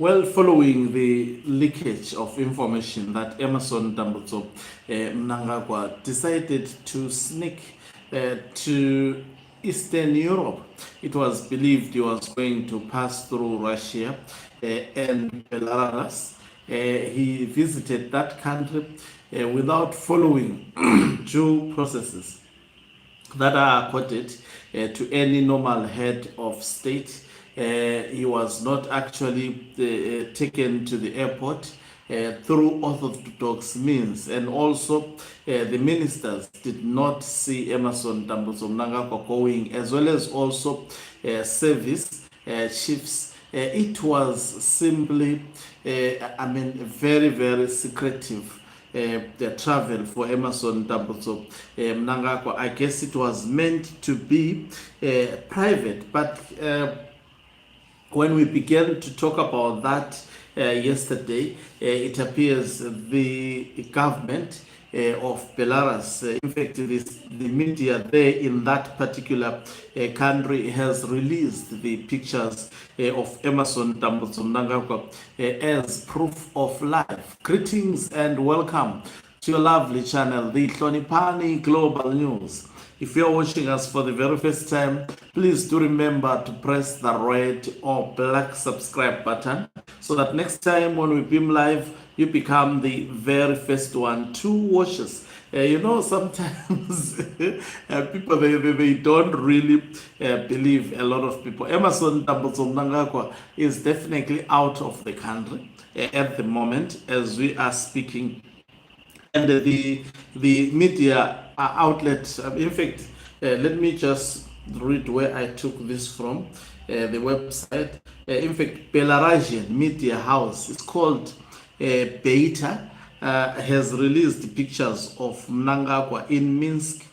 Well, following the leakage of information that Emerson Mnangagwa decided to sneak to Eastern Europe, it was believed he was going to pass through Russia and Belarus. He visited that country without following due processes that are accorded to any normal head of state. He was not actually taken to the airport through orthodox means, and also the ministers did not see Emerson Mnangagwa going, as well as also service chiefs. It was simply, very, very secretive the travel for Emerson Mnangagwa. I guess it was meant to be private, but when we began to talk about that yesterday, it appears the government of Belarus, in fact, the media there in that particular country has released the pictures of Emerson Mnangagwa as proof of life. Greetings and welcome to your lovely channel, the Hlonipani Global News. If you're watching us for the very first time, please do remember to press the red or black subscribe button so that next time when we beam live, you become the very first one to watch us. Sometimes people, they don't really believe, a lot of people. Emerson Mnangagwa is definitely out of the country at the moment as we are speaking. And the media outlets, in fact, let me just read where I took this from, the website. In fact, Belarusian media house, it's called Beta, has released pictures of Mnangagwa in Minsk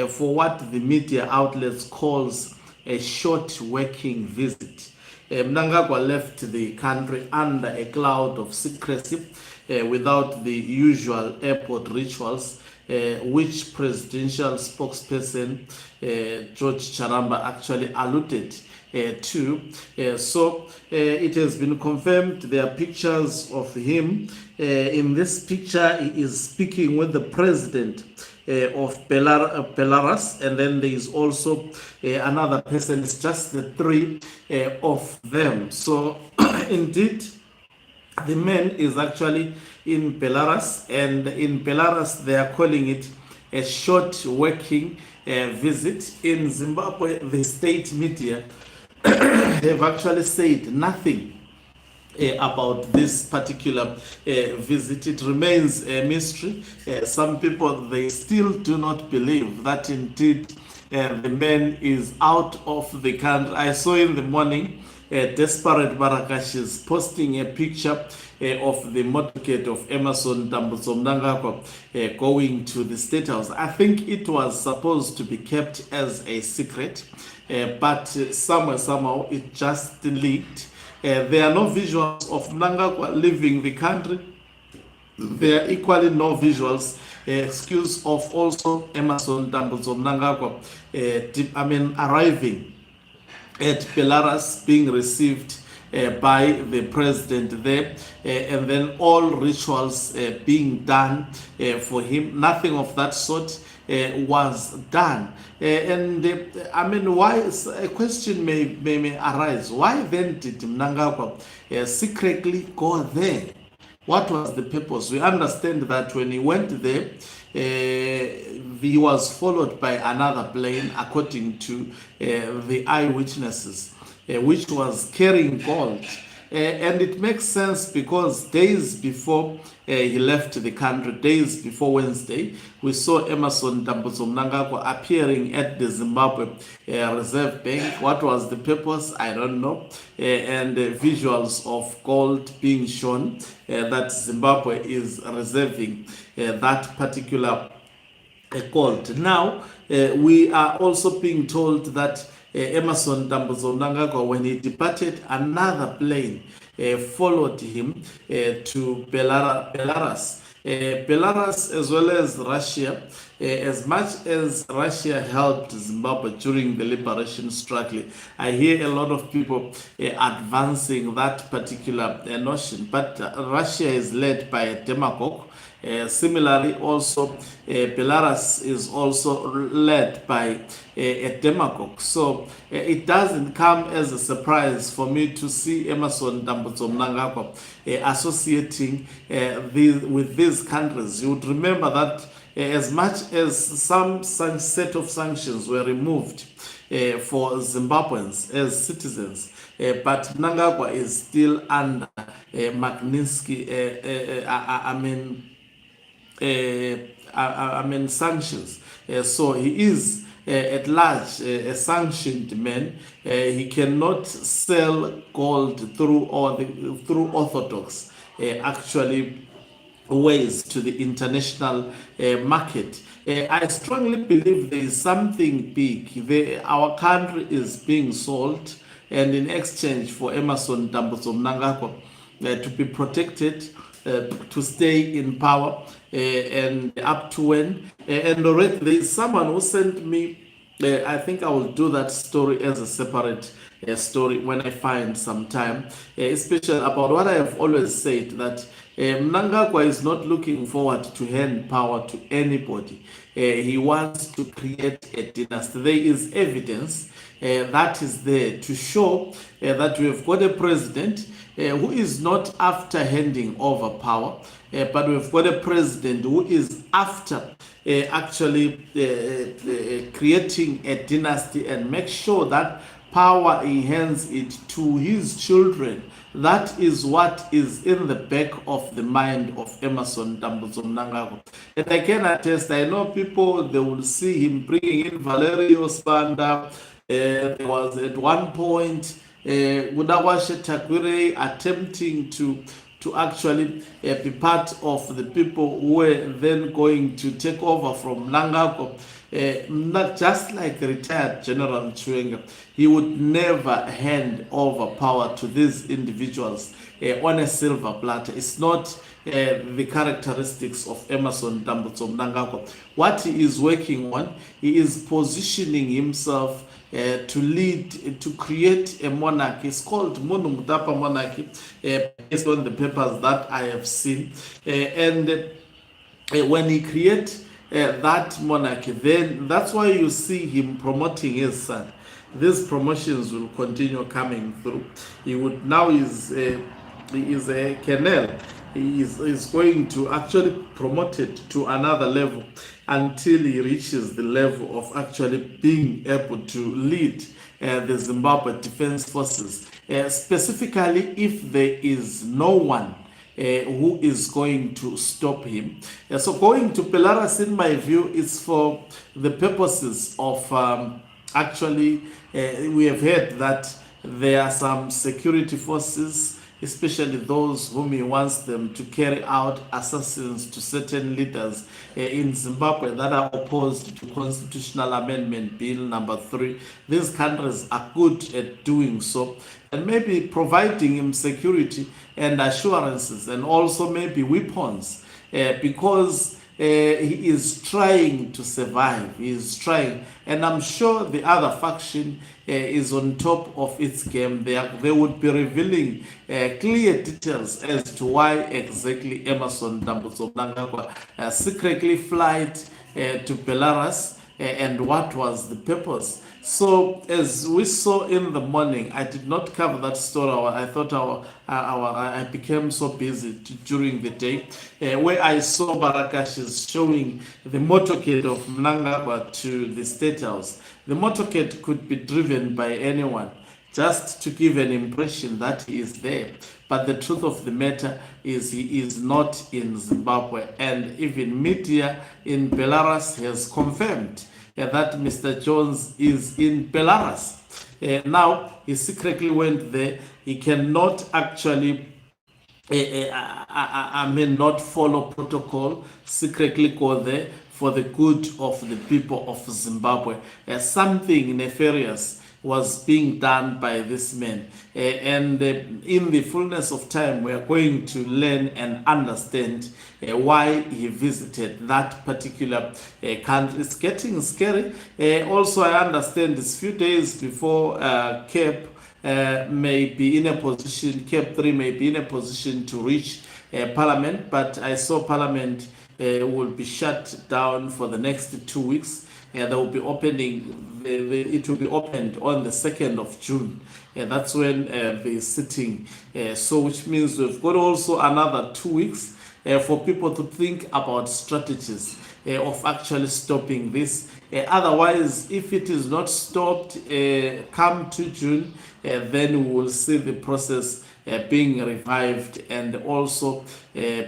for what the media outlets calls a short working visit. Mnangagwa left the country under a cloud of secrecy without the usual airport rituals, which presidential spokesperson George Charamba actually alluded to. So it has been confirmed there are pictures of him. In this picture, he is speaking with the president of Belarus, and then there is also another person. It's just the three of them. So indeed, the man is actually in Belarus, and in Belarus they are calling it a short working visit. In Zimbabwe, the state media have actually said nothing about this particular visit. It remains a mystery. Some people, they still do not believe that indeed the man is out of the country. I saw in the morning Desperate Barakashis posting a picture of the motorcade of Emerson Mnangagwa going to the State House. I think it was supposed to be kept as a secret, but somehow it just leaked. There are no visuals of Mnangagwa leaving the country. There are equally no visuals, excuse of also Emerson Mnangagwa, arriving at Belarus, being received by the president there, and then all rituals being done for him. Nothing of that sort was done. Why, a question may arise, why then did Mnangagwa secretly go there? What was the purpose? We understand that when he went there, he was followed by another plane, according to the eyewitnesses, which was carrying gold. And it makes sense because days before he left the country, days before Wednesday, we saw Emerson Mnangagwa appearing at the Zimbabwe Reserve Bank. What was the purpose? I don't know. And visuals of gold being shown that Zimbabwe is reserving that particular gold. Now, we are also being told that Emerson Mnangagwa, when he departed, another plane followed him to Belarus. Belarus as well as Russia, as much as Russia helped Zimbabwe during the liberation struggle, I hear a lot of people advancing that particular notion. But Russia is led by a demagogue. Similarly, also Belarus is also led by a demagogue. So it doesn't come as a surprise for me to see Emerson Mnangagwa associating with these countries. You would remember that as much as some set of sanctions were removed for Zimbabweans as citizens, but Mnangagwa is still under Magnitsky, sanctions. So he is at large a sanctioned man. He cannot sell gold through orthodox actually ways to the international market. I strongly believe there is something big. Our country is being sold, and in exchange for Emerson Mnangagwa to be protected, to stay in power, and up to when. And already there is someone who sent me, I think I will do that story as a separate story when I find some time, especially about what I have always said, that Mnangagwa is not looking forward to hand power to anybody. He wants to create a dynasty. There is evidence that is there to show that we have got a president who is not after handing over power, but we've got a president who is after actually creating a dynasty and make sure that power he hands it to his children. That is what is in the back of the mind of Emerson Mnangagwa. And I can attest, I know people, they will see him bringing in Valerio Spanda. There was at one point Mnangagwa Takwire attempting to actually be part of the people who were then going to take over from Mnangagwa. Not just like the retired General Chiwenga, he would never hand over power to these individuals on a silver platter. It's not the characteristics of Emerson Mnangagwa. What he is working on, he is positioning himself to lead, to create a monarchy. It's called Munu Mutapa monarchy, based on the papers that I have seen. And when he creates that monarchy, then that's why you see him promoting his son. These promotions will continue coming through. He would now is a colonel. He is going to actually promote it to another level until he reaches the level of actually being able to lead the Zimbabwe Defense Forces. Specifically, if there is no one who is going to stop him. So going to Belarus, in my view, is for the purposes of actually, we have heard that there are some security forces, especially those whom he wants them to carry out assassins to certain leaders in Zimbabwe that are opposed to Constitutional Amendment Bill number 3. These countries are good at doing so, and maybe providing him security and assurances, and also maybe weapons, because he is trying to survive. He is trying, and I'm sure the other faction is on top of its game. They would be revealing clear details as to why exactly Emerson Mnangagwa secretly flight to Belarus, and what was the purpose. So as we saw in the morning, I did not cover that story. I thought I became so busy during the day, where I saw Barakashis showing the motorcade of Mnangagwa to the State House. The motorcade could be driven by anyone, just to give an impression that he is there. But the truth of the matter is he is not in Zimbabwe, and even media in Belarus has confirmed that Mr. Jones is in Belarus. Now, he secretly went there. He cannot actually not follow protocol, secretly go there for the good of the people of Zimbabwe. Something nefarious was being done by this man. And in the fullness of time, we are going to learn and understand why he visited that particular country. It's getting scary. Also, I understand it's few days before Cape may be in a position, Cape 3 may be in a position to reach Parliament, but I saw Parliament will be shut down for the next 2 weeks. They will be opening, it will be opened on the 2nd of June. That's when they're sitting. So which means we've got also another 2 weeks for people to think about strategies of actually stopping this. Otherwise, if it is not stopped come to June, then we will see the process being revived and also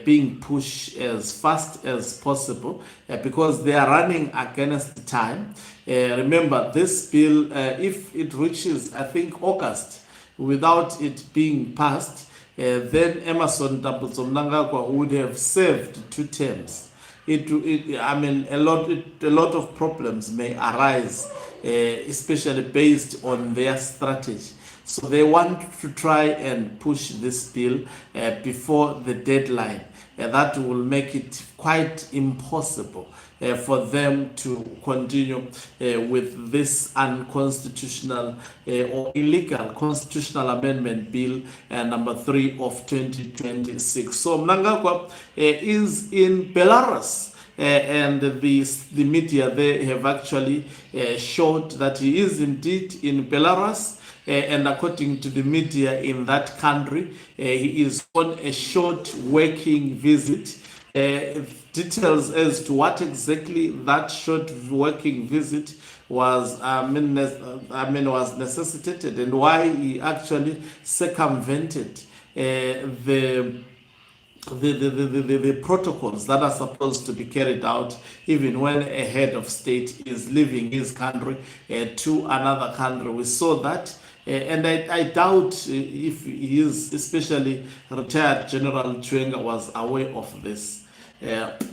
being pushed as fast as possible because they are running against time. Remember, this bill, if it reaches, I think, August without it being passed, then Emmerson Mnangagwa would have served 2 terms. I mean, a lot of problems may arise, especially based on their strategy. So they want to try and push this bill before the deadline. That will make it quite impossible for them to continue with this unconstitutional or illegal constitutional amendment bill number 3 of 2026. So Mnangagwa is in Belarus. And the media there have actually showed that he is indeed in Belarus. And according to the media in that country, he is on a short working visit. Details as to what exactly that short working visit was, was necessitated and why he actually circumvented the protocols that are supposed to be carried out even when a head of state is leaving his country to another country. We saw that. And I doubt if he is, especially retired General Chwenga, was aware of this.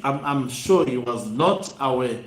I'm sure he was not aware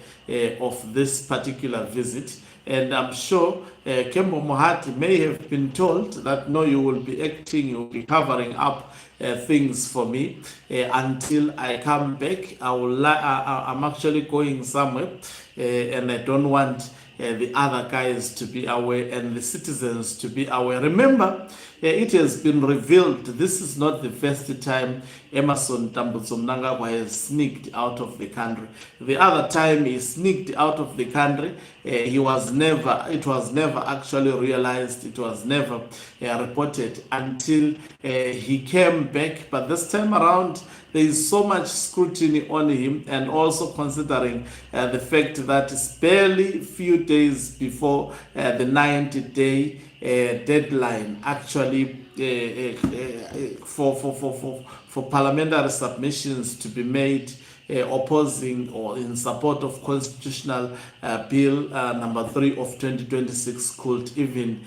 of this particular visit. And I'm sure Kembo Mohati may have been told that no, you will be acting, you will be covering up things for me until I come back. I'm actually going somewhere and I don't want the other guys to be aware and the citizens to be aware. Remember, it has been revealed this is not the first time Emmerson Mnangagwa has sneaked out of the country. The other time he sneaked out of the country, it was never actually realized, it was never reported until he came back. But this time around, there is so much scrutiny on him, and also considering the fact that it's barely few days before the 90-day deadline actually for parliamentary submissions to be made opposing or in support of constitutional bill number 3 of 2026 could even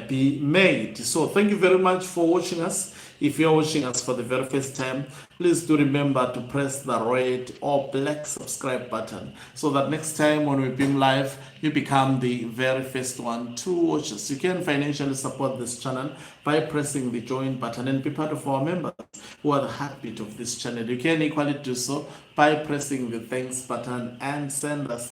be made. So thank you very much for watching us. If you're watching us for the very first time, please do remember to press the red or black subscribe button so that next time when we beam live, you become the very first one to watch us. You can financially support this channel by pressing the join button and be part of our members who are the heartbeat of this channel. You can equally do so by pressing the thanks button and send us